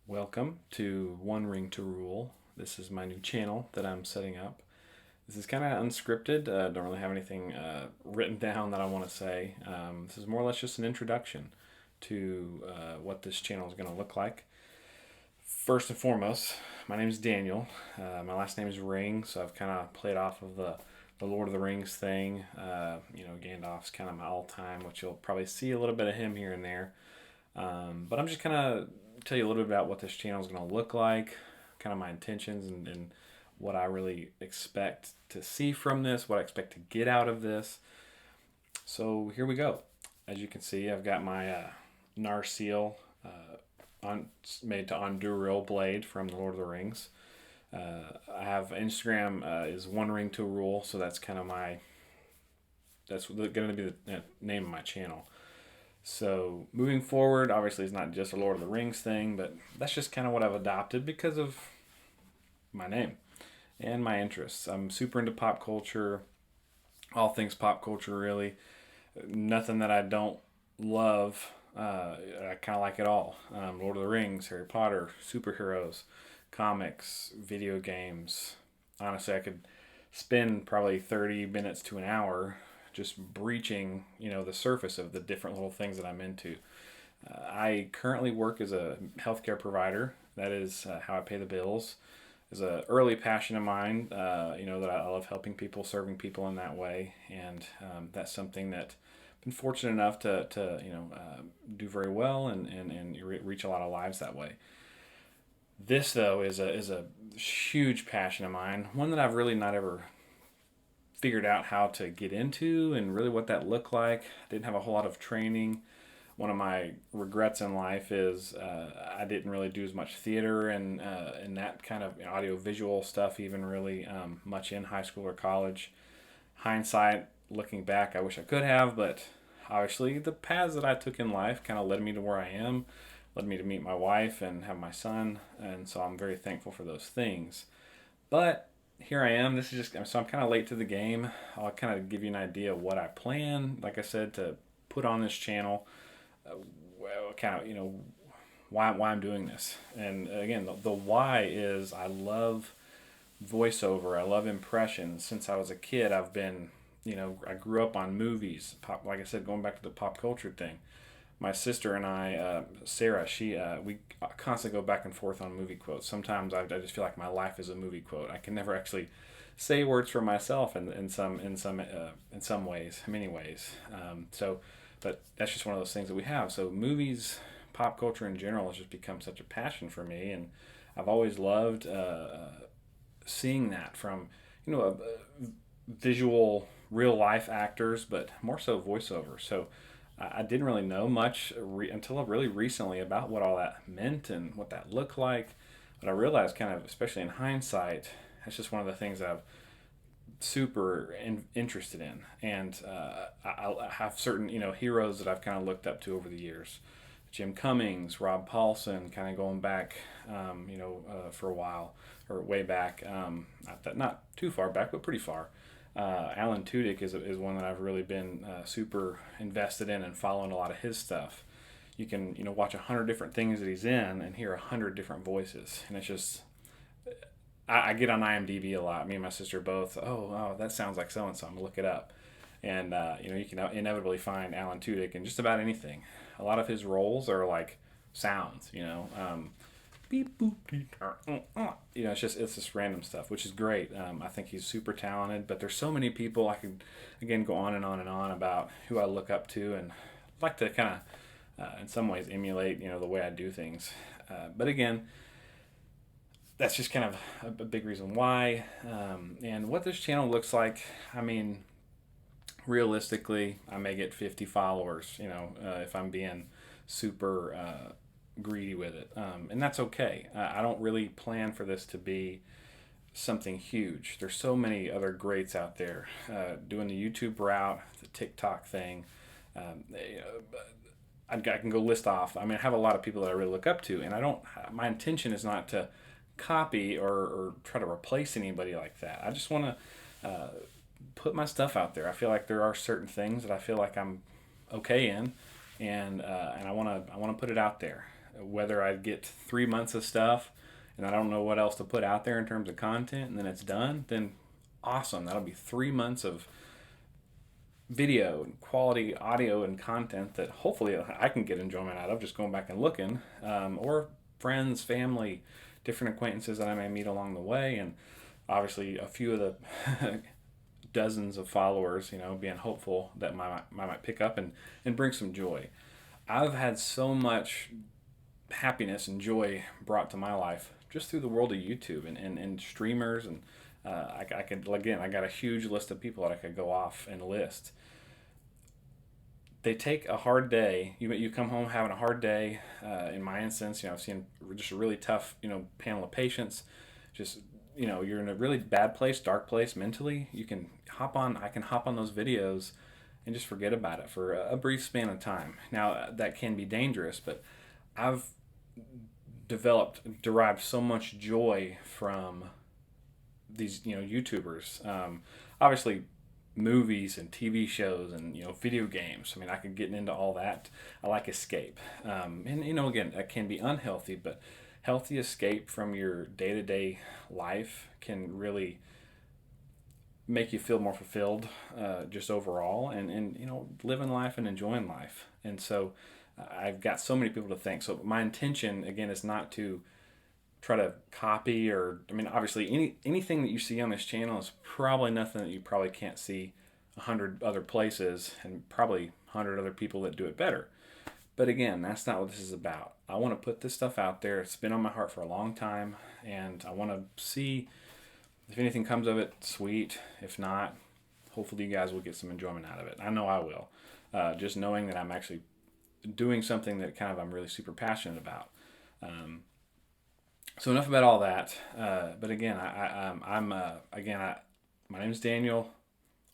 Welcome to One Ring to Rule. This is my new channel that I'm setting up. This is kind of unscripted. Don't really have anything written down that I want to say. This is more or less just an introduction to what this channel is going to look like. First and foremost, my name is Daniel. My last name is Ring, so I've kind of played off of the Lord of the Rings thing. Gandalf's kind of my all-time, which you'll probably see a little bit of him here and there. But I'm just kind of tell you a little bit about what this channel is going to look like, kind of my intentions and what I really expect to see from this, what I expect to get out of this. So here we go. As you can see, I've got my Narsil made to Onduril blade from the Lord of the Rings. I have Instagram is One Ring to Rule, so that's kind of that's going to be the name of my channel. So moving forward, obviously it's not just a Lord of the Rings thing, but that's just kind of what I've adopted because of my name and my interests. I'm super into pop culture, all things pop culture really. Nothing that I don't love. I kind of like it all. Lord of the Rings, Harry Potter, superheroes, comics, video games. Honestly, I could spend probably 30 minutes to an hour just breaching, the surface of the different little things that I'm into. I currently work as a healthcare provider. That is how I pay the bills. It's an early passion of mine, that I love helping people, serving people in that way. And that's something that I've been fortunate enough to do very well and reach a lot of lives that way. This, though, is a huge passion of mine, one that I've really not ever figured out how to get into and really what that looked like. I didn't have a whole lot of training. One of my regrets in life is I didn't really do as much theater and that kind of audio visual stuff even really much in high school or college. Hindsight, looking back, I wish I could have, but obviously the paths that I took in life kind of led me to where I am, led me to meet my wife and have my son, and so I'm very thankful for those things. But here I am. This is so I'm kind of late to the game. I'll kind of give you an idea of what I plan, like I said, to put on this channel. Kind of, why I'm doing this. And again, the why is I love voiceover. I love impressions. Since I was a kid, I've been, I grew up on movies. Like I said, going back to the pop culture thing. My sister and I, Sarah, we constantly go back and forth on movie quotes. Sometimes I just feel like my life is a movie quote. I can never actually say words for myself in some ways, many ways. But that's just one of those things that we have. So movies, pop culture in general, has just become such a passion for me, and I've always loved seeing that from visual, real life actors, but more so voiceover. So I didn't really know much until really recently about what all that meant and what that looked like. But I realized, kind of, especially in hindsight, that's just one of the things that I'm super interested in. And I have certain, heroes that I've kind of looked up to over the years. Jim Cummings, Rob Paulson, kind of going back, for a while, or way back, not too far back, but pretty far. Alan Tudyk is one that I've really been super invested in and following a lot of his stuff. You can watch 100 different things that he's in and hear 100 different voices, and it's just I get on IMDb a lot. Me and my sister both. Oh, that sounds like so and so. I'm gonna look it up, and you can inevitably find Alan Tudyk in just about anything. A lot of his roles are like sounds. Beep boop beep. It's just random stuff, which is great. I think he's super talented, but there's so many people I could again go on and on and on about who I look up to and like to kind of in some ways emulate the way I do things. But again, that's just kind of a big reason why. And what this channel looks like, I mean, realistically, I may get 50 followers. If I'm being super greedy with it, and that's okay. I don't really plan for this to be something huge. There's so many other greats out there doing the YouTube route, the TikTok thing. I can go list off. I mean, I have a lot of people that I really look up to, and I don't. My intention is not to copy or try to replace anybody like that. I just want to put my stuff out there. I feel like there are certain things that I feel like I'm okay in, and I want to put it out there. whether I get 3 months of stuff and I don't know what else to put out there in terms of content and then it's done, then awesome. That'll be 3 months of video and quality audio and content that hopefully I can get enjoyment out of just going back and looking, or friends, family, different acquaintances that I may meet along the way, and obviously a few of the dozens of followers, being hopeful that I might pick up and bring some joy. I've had so much happiness and joy brought to my life just through the world of YouTube and streamers, and I could, again, I got a huge list of people that I could go off and list. They take a hard day. You come home having a hard day. In my instance, I've seen just a really tough, panel of patients. Just, you're in a really bad place, dark place mentally. I can hop on those videos and just forget about it for a brief span of time. Now that can be dangerous, but I've derived so much joy from these, YouTubers. Obviously, movies and TV shows and video games. I mean, I could get into all that. I like escape, and again, that can be unhealthy, but healthy escape from your day to day life can really make you feel more fulfilled, just overall, and living life and enjoying life. And so, I've got so many people to thank. So my intention again is not to try to copy, or obviously anything that you see on this channel is probably nothing that you probably can't see 100 other places and probably 100 other people that do it better. But again, that's not what this is about. I want to put this stuff out there. It's been on my heart for a long time, and I want to see if anything comes of it, sweet. If not, hopefully you guys will get some enjoyment out of it. I know I will. Just knowing that I'm actually doing something that I'm really super passionate about. So enough about all that. But again, my name's Daniel.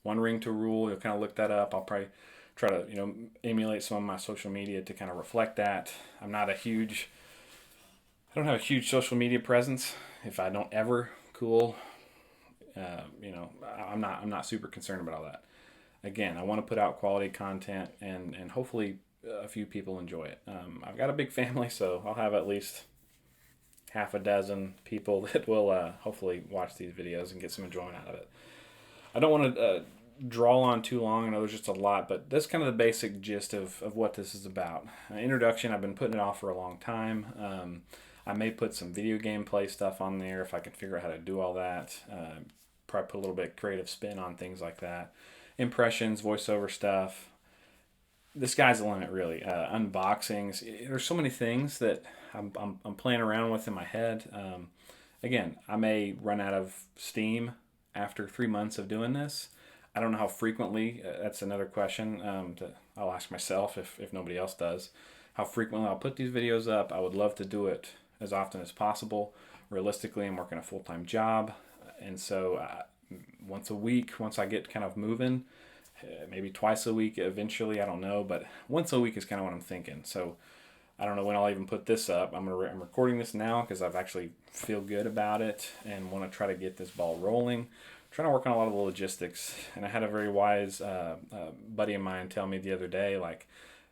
One ring to rule. You'll kind of look that up. I'll probably try to emulate some of my social media to kind of reflect that. I don't have a huge social media presence. If I don't ever, cool. I'm not super concerned about all that. Again, I want to put out quality content and hopefully a few people enjoy it. I've got a big family, so I'll have at least half a dozen people that will hopefully watch these videos and get some enjoyment out of it. I don't want to draw on too long. I know there's just a lot, but that's kind of the basic gist of what this is about. Introduction, I've been putting it off for a long time. I may put some video gameplay stuff on there if I can figure out how to do all that. Probably put a little bit of creative spin on things like that. Impressions, voiceover stuff. The sky's the limit, really. Unboxings. There's so many things that I'm playing around with in my head. Again, I may run out of steam after 3 months of doing this. I don't know how frequently. That's another question that I'll ask myself if nobody else does. How frequently I'll put these videos up. I would love to do it as often as possible. Realistically, I'm working a full-time job, and so once a week, once I get kind of moving, maybe twice a week eventually, I don't know, but once a week is kind of what I'm thinking. So I don't know when I'll even put this up. I'm recording this now because I've actually feel good about it and want to try to get this ball rolling. I'm trying to work on a lot of the logistics, and I had a very wise buddy of mine tell me the other day, like,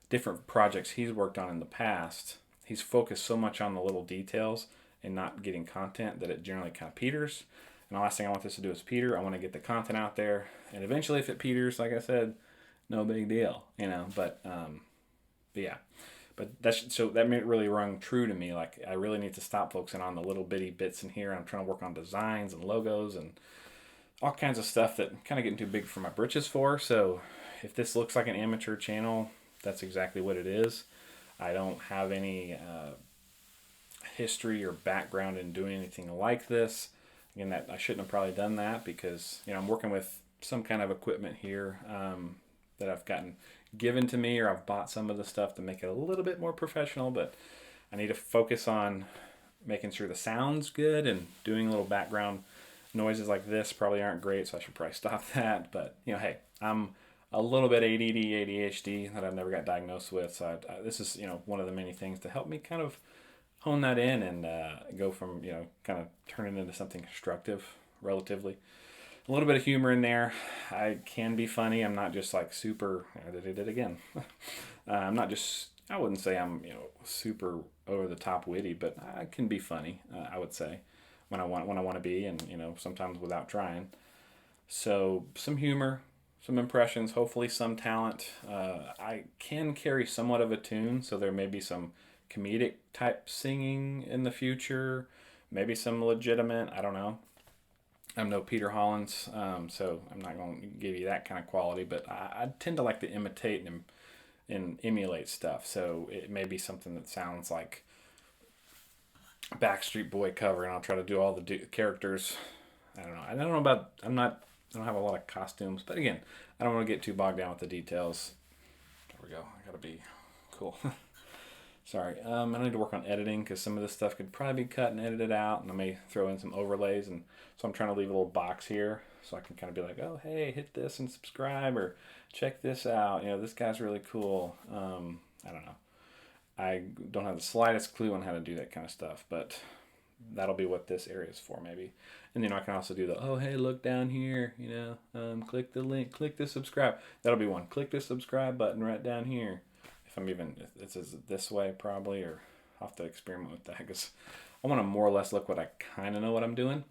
different projects he's worked on in the past, he's focused so much on the little details and not getting content that it generally kind of peters. And the last thing I want this to do is peter. I want to get the content out there, and eventually if it peters, like I said, no big deal, but yeah. But that really rung true to me. Like, I really need to stop focusing on the little bitty bits in here. I'm trying to work on designs and logos and all kinds of stuff that kind of getting too big for my britches for. So if this looks like an amateur channel, that's exactly what it is. I don't have any history or background in doing anything like this. Again, that I shouldn't have probably done that because I'm working with some kind of equipment here that I've gotten given to me, or I've bought some of the stuff to make it a little bit more professional. But I need to focus on making sure the sound's good, and doing little background noises like this probably aren't great, so I should probably stop that. But hey, I'm a little bit ADD, ADHD that I've never got diagnosed with. So this is, one of the many things to help me kind of hone that in and go from, kind of turning into something constructive relatively. A little bit of humor in there. I can be funny. I'm not just like super, I did it again. I'm not just I wouldn't say I'm, super over the top witty, but I can be funny. I would say when I want to be, and sometimes without trying. So some humor, some impressions, hopefully some talent. I can carry somewhat of a tune, so there may be some comedic type singing in the future, maybe some legitimate. I don't know. I'm no Peter Hollins, so I'm not going to give you that kind of quality, but I tend to like to imitate and emulate stuff. So it may be something that sounds like Backstreet Boy cover, and I'll try to do all the characters. I don't know. I don't know about. I'm not. I don't have a lot of costumes, but again, I don't want to get too bogged down with the details. There we go. I gotta be cool. Sorry. I need to work on editing because some of this stuff could probably be cut and edited out, and I may throw in some overlays. And so I'm trying to leave a little box here so I can kind of be like, oh, hey, hit this and subscribe, or check this out. This guy's really cool. I don't know. I don't have the slightest clue on how to do that kind of stuff, but that'll be what this area is for, maybe. And I can also do the, oh, hey, look down here, click the link, click the subscribe. That'll be one. Click the subscribe button right down here. If it's this way, probably, or I'll have to experiment with that because I want to more or less look what I kind of know what I'm doing.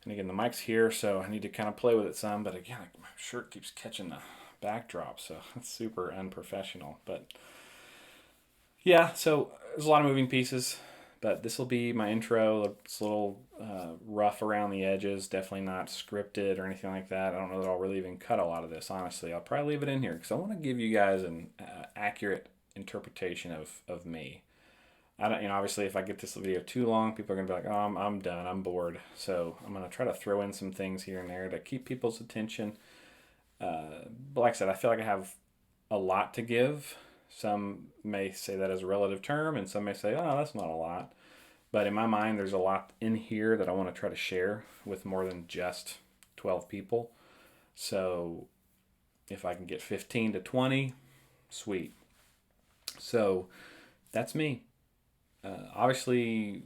And again, the mic's here, so I need to kind of play with it some, but again, my shirt keeps catching the backdrop, so it's super unprofessional. But yeah, so there's a lot of moving pieces, but this will be my intro. It's a little rough around the edges, definitely not scripted or anything like that. I don't know that I'll really even cut a lot of this, honestly. I'll probably leave it in here because I want to give you guys an accurate interpretation of me. I don't, obviously, if I get this video too long, people are gonna be like, "Oh, I'm done. I'm bored." So I'm gonna try to throw in some things here and there to keep people's attention. But like I said, I feel like I have a lot to give. Some may say that as a relative term, and some may say, "Oh, that's not a lot." But in my mind, there's a lot in here that I want to try to share with more than just 12 people. So if I can get 15 to 20, sweet. So that's me. Obviously,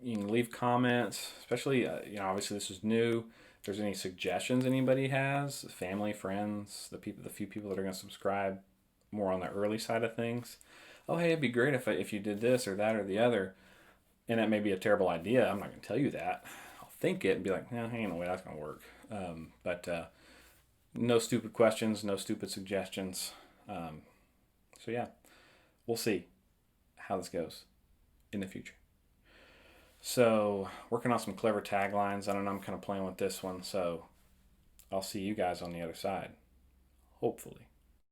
you can leave comments, especially, obviously this is new. If there's any suggestions anybody has, family, friends, the few people that are going to subscribe more on the early side of things. Oh, hey, it'd be great if you did this or that or the other. And that may be a terrible idea. I'm not going to tell you that. I'll think it and be like, no, ain't no way that's going to work. But no stupid questions, no stupid suggestions. So yeah, we'll see how this goes in the future. So working on some clever taglines. I don't know. I'm kind of playing with this one. So I'll see you guys on the other side. Hopefully.